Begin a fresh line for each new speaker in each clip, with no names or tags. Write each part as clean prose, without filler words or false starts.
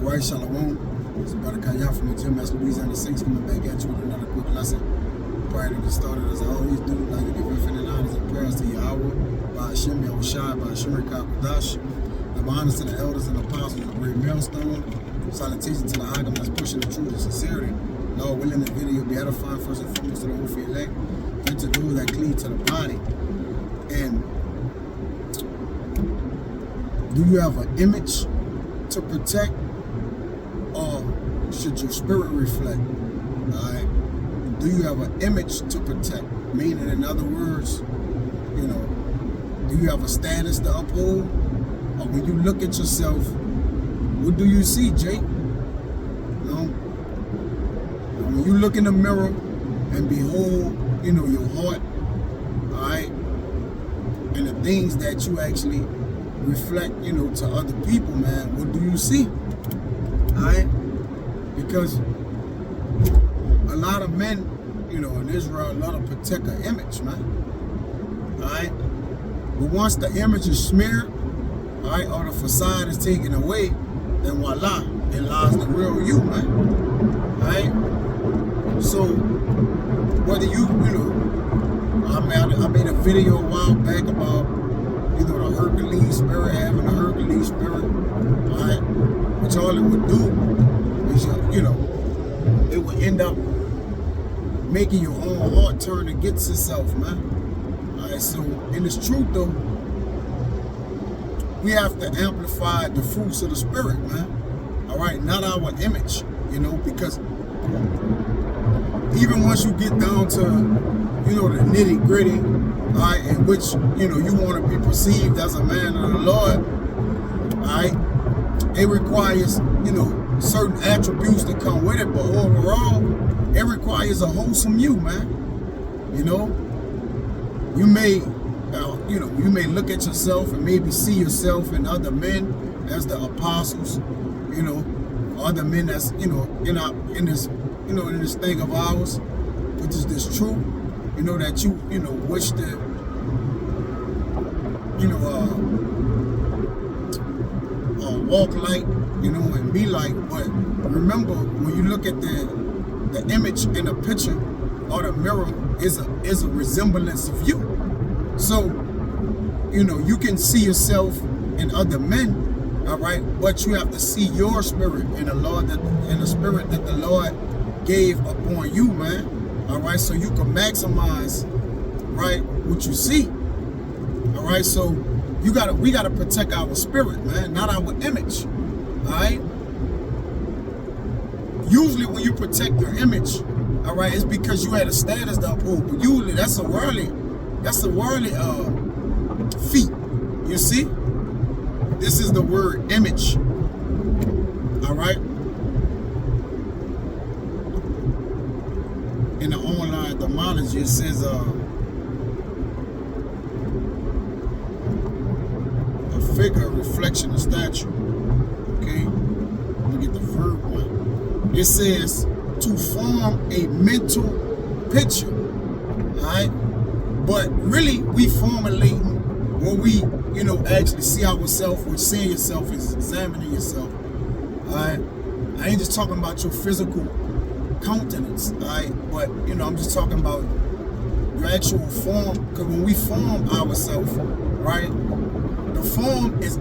Right, Shalom. It's about Kaya from the gym. That's Louisiana 6 coming back at you with another quick lesson. Prior to get started, as I always do, like to give infinite honors and prayers to Yahweh, by Hashem, Yahushai, by Hashem, Kakudash. The honors to the elders and apostles of the great millstone. Salutation to the Hagam that's pushing the truth and sincerity. Lord willing, the video be edifying first and foremost to the whole elect, and to those that cleave to the body. And do you have an image to protect, or should your spirit reflect? Alright? Do you have an image to protect? Meaning, in other words, you know, do you have a status to uphold? Or when you look at yourself, what do you see, Jake? You know? When you look in the mirror and behold, you know, your heart, alright, and the things that you actually reflect, you know, to other people, man, what do you see? Alright? Because a lot of men, you know, in Israel, a lot of protect an image, man. Alright? But once the image is smeared, alright, or the facade is taken away, then voila, it lies the real you, man. Alright? So, whether you know, I made a video a while back about, you know, the Hercules spirit, having a Hercules spirit, alright? Which all it would do is, you know, it would end up making your own heart turn against itself, man. Alright, so in this truth though, we have to amplify the fruits of the spirit, man. Alright, not our image, you know, because even once you get down to, you know, the nitty gritty, alright, in which, you know, you want to be perceived as a man of the Lord, alright, it requires, you know, certain attributes that come with it, but overall, it requires a wholesome you, man. You know, you may, you know, you may look at yourself and maybe see yourself in other men as the apostles, you know, other men that's, you know, in this, you know, in this thing of ours, which is this truth, you know, that you know, wish to, you know, walk like, you know, and be like. But remember, when you look at the image in a picture or the mirror is a resemblance of you. So, you know, you can see yourself in other men, all right, but you have to see your spirit in the Lord, in the spirit that the Lord gave upon you, man. All right, so you can maximize, right, what you see. All right, so we gotta protect our spirit, man, not our image. All right. Usually, when you protect your image, all right, it's because you had a status to uphold. But usually, that's a worldly feat. You see, this is the word image. All right. In the online etymology, it says a figure, a reflection, a statue. Okay, let me get the verb one. It says to form a mental picture. Alright? But really, we formulating when we, you know, actually see ourselves, which seeing yourself is examining yourself. Alright? I ain't just talking about your physical countenance, alright? But, you know, I'm just talking about your actual form. Because when we form ourselves, right, the form is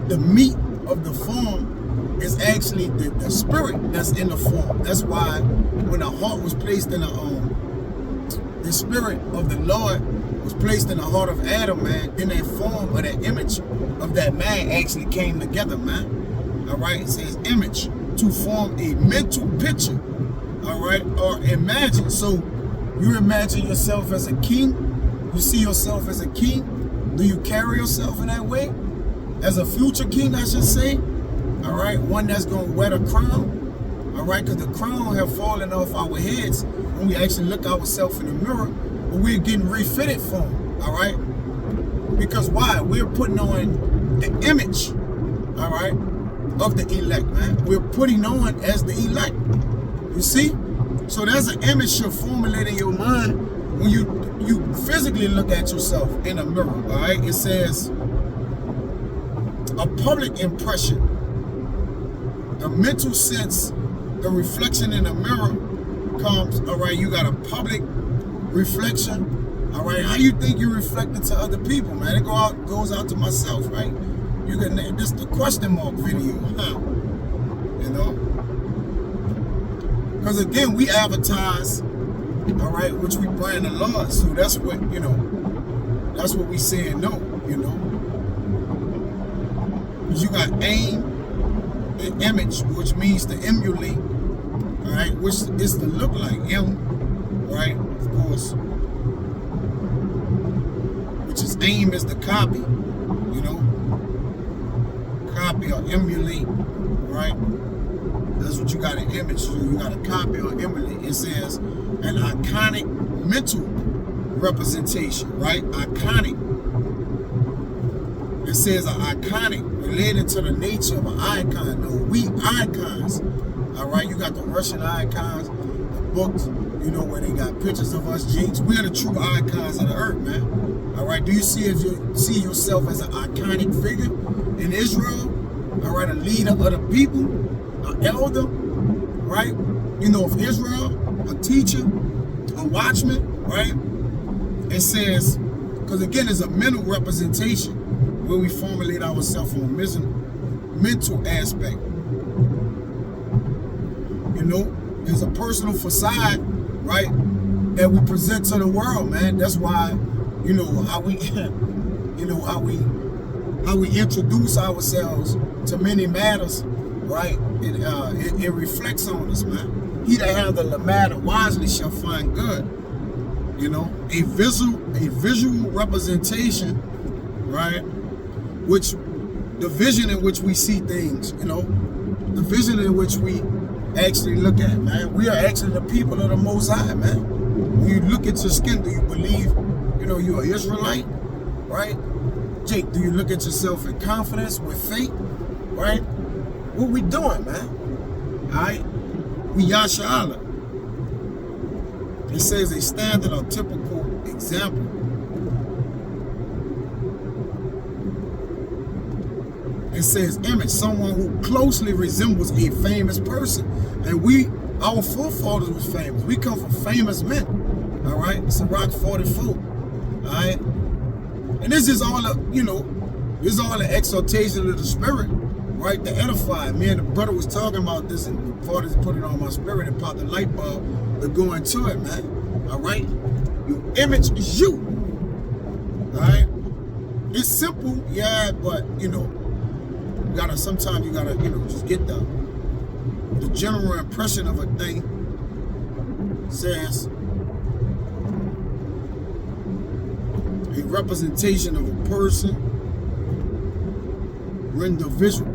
the meat of the form is actually the spirit that's in the form. That's why when the heart was placed in the spirit of the Lord was placed in the heart of Adam, man, then that form or that image of that man actually came together, man. All right, it says image, to form a mental picture. All right, or imagine. So you imagine yourself as a king. You see yourself as a king. Do you carry yourself in that way? As a future king, I should say. All right, one that's going to wear the crown. All right, because the crown have fallen off our heads when we actually look ourselves in the mirror, but we're getting refitted for them. All right, because why? We're putting on the image, all right, of the elect, man. We're putting on as the elect. You see? So there's an image you're formulating in your mind when you physically look at yourself in a mirror. All right, it says a public impression the mental sense, the reflection in the mirror comes, all right, you got a public reflection, all right, how you think you're reflecting to other people, man? It goes out to myself, right? You can, this the question mark video, huh? You know? Because again, we advertise, all right, which we brand the Lord, so that's what, you know, that's what we saying no, you know? Because you got aim and image, which means to emulate, all right, which is to look like him, right, of course, which is aim is the copy, you know, copy or emulate, right? That's what you got to image. So you got to copy or emulate. It says an iconic mental representation, right? Iconic. It says an iconic related to the nature of an icon. No, we icons. All right, you got the Russian icons, the books, you know, where they got pictures of us jinx. We are the true icons of the earth, man. All right, do you see yourself as an iconic figure in Israel? All right, a leader of the people, an elder, right? You know, of Israel, a teacher, a watchman, right? It says, because again, it's a mental representation where we formulate ourselves on a mental aspect. You know, there's a personal facade, right, that we present to the world, man. That's why, you know, how we, you know, how we introduce ourselves to many matters, right? It reflects on us, man. He that hath the matter wisely shall find good. You know, a visual representation, right? Which the vision in which we see things, you know, the vision in which we actually look at, man. We are actually the people of the Most High, man. When you look at your skin, do you believe, you know, you're an Israelite, right? Jake, do you look at yourself in confidence, with faith, right? What we doing, man? All right? We Yasha Allah. It says a standard or typical example. It says image, someone who closely resembles a famous person. And our forefathers was famous. We come from famous men. All right? Sirach 44. All right? And this is all, you know, this is all an exaltation of the spirit, right? To edify. Me and the brother was talking about this, and the Father put it on my spirit and popped the light bulb to go into it, man. All right? Your image is you. All right? It's simple, yeah, but, you know, sometimes you gotta, you know, just get the general impression of a thing. Says a representation of a person, render visual.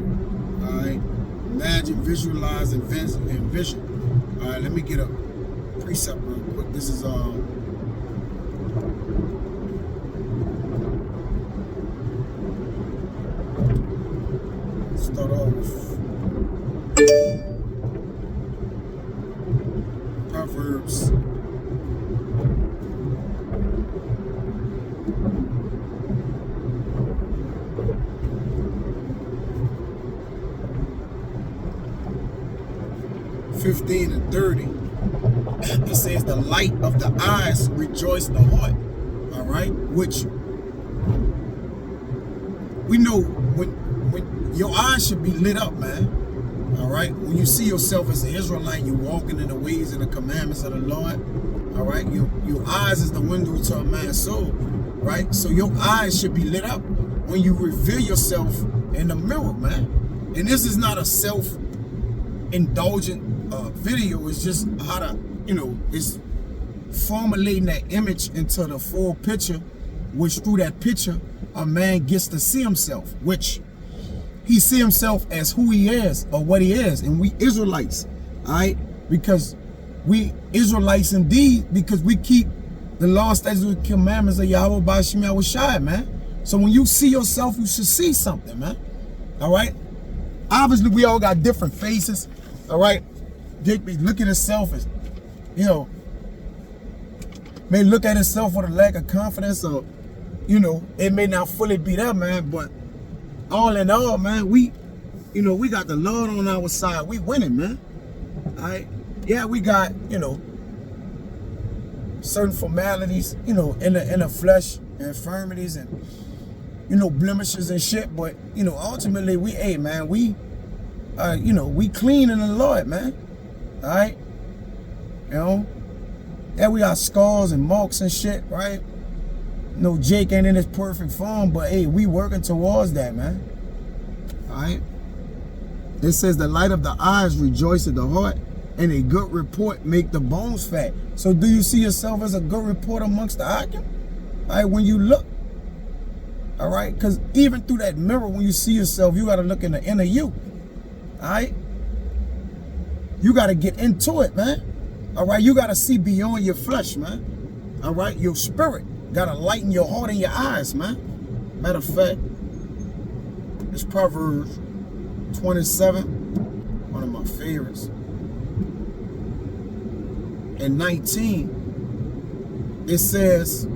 All right, imagine, visualize, and envision. All right, let me get a precept real quick. This is start off Proverbs 15 and 30. It says the light of the eyes rejoice the heart. All right, which we know when your eyes should be lit up, man. All right, when you see yourself as an Israelite, you're walking in the ways and the commandments of the Lord. All right, your eyes is the window to a man's soul, right? So your eyes should be lit up when you reveal yourself in the mirror, man. And this is not a self-indulgent video. It's just how to, you know, it's formulating that image into the full picture, which through that picture, a man gets to see himself, which he see himself as who he is or what he is. And we Israelites, all right? Because we Israelites indeed, because we keep the law, statutes, and commandments of Yahweh by Shem Yahushai, man. So when you see yourself, you should see something, man. All right? Obviously, we all got different faces, all right? Dick be looking at himself as, you know, may look at himself with a lack of confidence, or, you know, it may not fully be there, man, but all in all, man, we you know, we got the Lord on our side. We winning, man. All right. Yeah, we got, you know, certain formalities, you know, in the flesh, infirmities and, you know, blemishes and shit. But, you know, ultimately we, hey, man, we, you know, we clean in the Lord, man. All right. You know, yeah, we got scars and marks and shit, right? No, Jake ain't in his perfect form, but hey, we working towards that, man. All right. It says the light of the eyes rejoices the heart, and a good report make the bones fat. So do you see yourself as a good report amongst the Akim? All right, when you look. All right, because even through that mirror, when you see yourself, you got to look in the inner you. All right. You got to get into it, man. All right, you got to see beyond your flesh, man. All right, your spirit got to lighten your heart and your eyes, man. Matter of fact, it's Proverbs 27, one of my favorites. And 19, it says,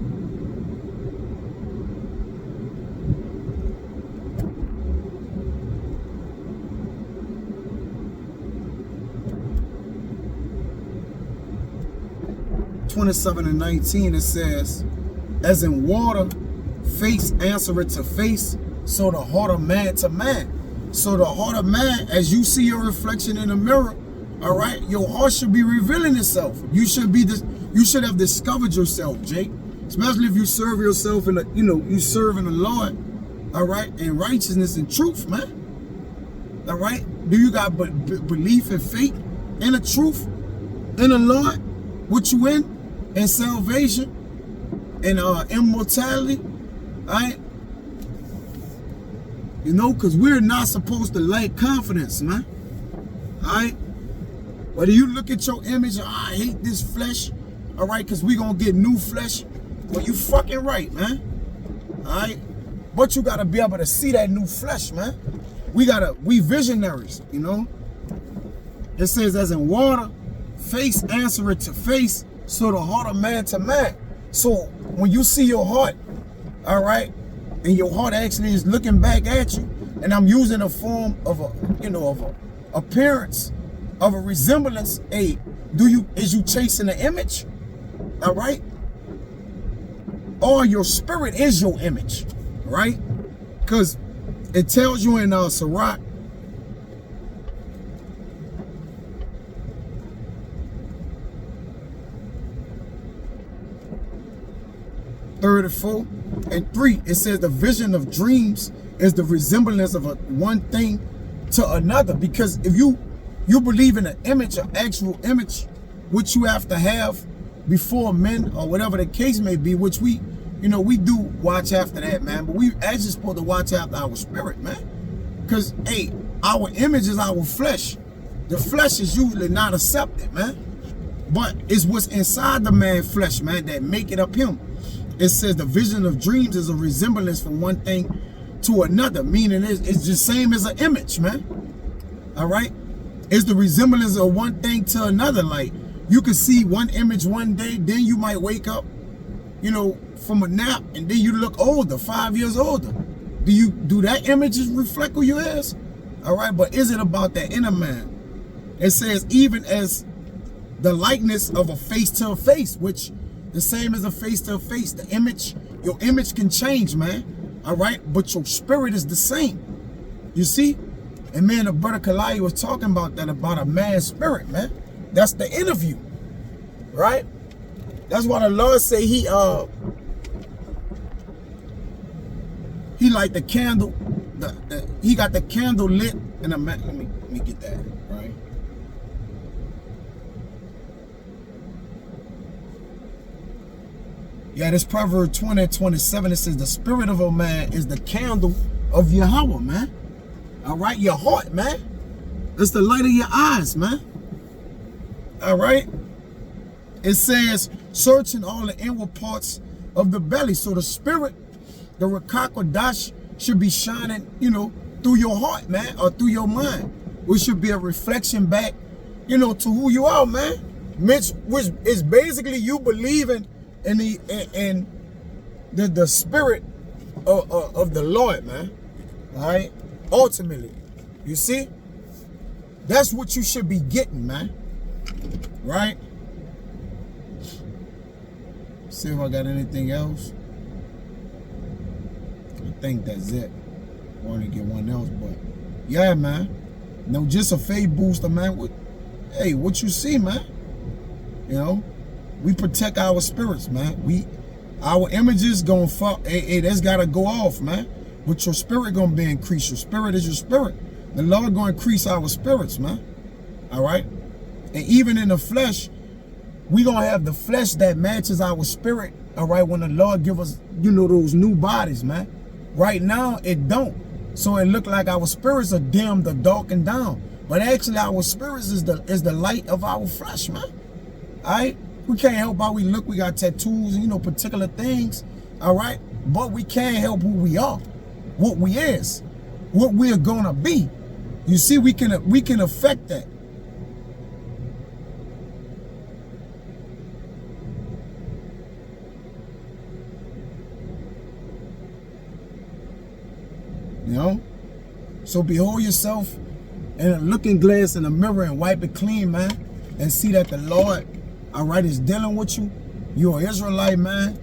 and 19, it says, as in water, face answereth to face, so the heart of man to man. So the heart of man, as you see your reflection in the mirror, all right, your heart should be revealing itself. You should be this. You should have discovered yourself, Jake. Especially if you serve yourself in the, you know, you serve in the Lord, all right, in righteousness and truth, man. All right. Do you got belief and faith in the truth, in the Lord, what you in, and salvation, and immortality, all right? You know, because we're not supposed to lack confidence, man. All right? Whether you look at your image, oh, I hate this flesh, all right, because we're going to get new flesh. Well, you fucking right, man. All right? But you got to be able to see that new flesh, man. We visionaries, you know. It says, as in water, face answereth to face, so the heart of man to man. So when you see your heart, all right, and your heart actually is looking back at you, and I'm using a form of a, you know, of a appearance, of a resemblance. Hey, is you chasing the image? All right? Or your spirit is your image, right? Because it tells you in Sirach, 34 and 3, it says the vision of dreams is the resemblance of one thing to another. Because if you believe in an image, an actual image, which you have to have before men or whatever the case may be, which we, you know, we do watch after that, man. But we actually supposed to watch after our spirit, man. Because, hey, our image is our flesh. The flesh is usually not accepted, man. But it's what's inside the man's flesh, man, that make it up him. It says the vision of dreams is a resemblance from one thing to another, meaning it's the same as an image, man. All right? It's the resemblance of one thing to another. Like, you can see one image one day, then you might wake up, you know, from a nap, and then you look older, 5 years older. Do that image reflect who you is? All right, but is it about that inner man? It says even as the likeness of a face to a face, which the same as a face to a face. The image, your image can change, man. All right, but your spirit is the same. You see? And man, the brother Kalai was talking about that, about a man's spirit, man. That's the interview, right? That's why the Lord say he like the candle, he got the candle lit in a man. Let me get that, right? Yeah, this Proverbs 20:27, it says the spirit of a man is the candle of Yahweh, man. All right, your heart, man. It's the light of your eyes, man. All right. It says, searching all the inward parts of the belly. So the spirit, the Rakakodash, should be shining, you know, through your heart, man, or through your mind, which should be a reflection back, you know, to who you are, man. Which is basically you believing in the spirit of the Lord, man. All right, ultimately. You see? That's what you should be getting, man. Right? See if I got anything else. I think that's it. I want to get one else, but yeah, man. No, just a faith booster, man. Hey, what you see, man? You know, we protect our spirits, man. Our images gonna fuck. Hey, that's gotta go off, man. But your spirit gonna be increased. Your spirit is your spirit. The Lord gonna increase our spirits, man. All right. And even in the flesh, we gonna have the flesh that matches our spirit. All right. When the Lord give us, you know, those new bodies, man. Right now, it don't. So it look like our spirits are dimmed or darkened down. But actually, our spirits is the light of our flesh, man. All right? We can't help how we look. We got tattoos and, you know, particular things. All right? But we can't help who we are, what we is, what we're going to be. You see, we can affect that. You know? So behold yourself in a looking glass in the mirror and wipe it clean, man. And see that the Lord, all right, is dealing with you. You're an Israelite, man.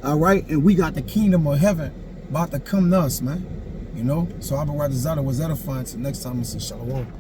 All right? And we got the kingdom of heaven about to come to us, man. You know? So I'll be right, was edifying. Till next time, I say shalom.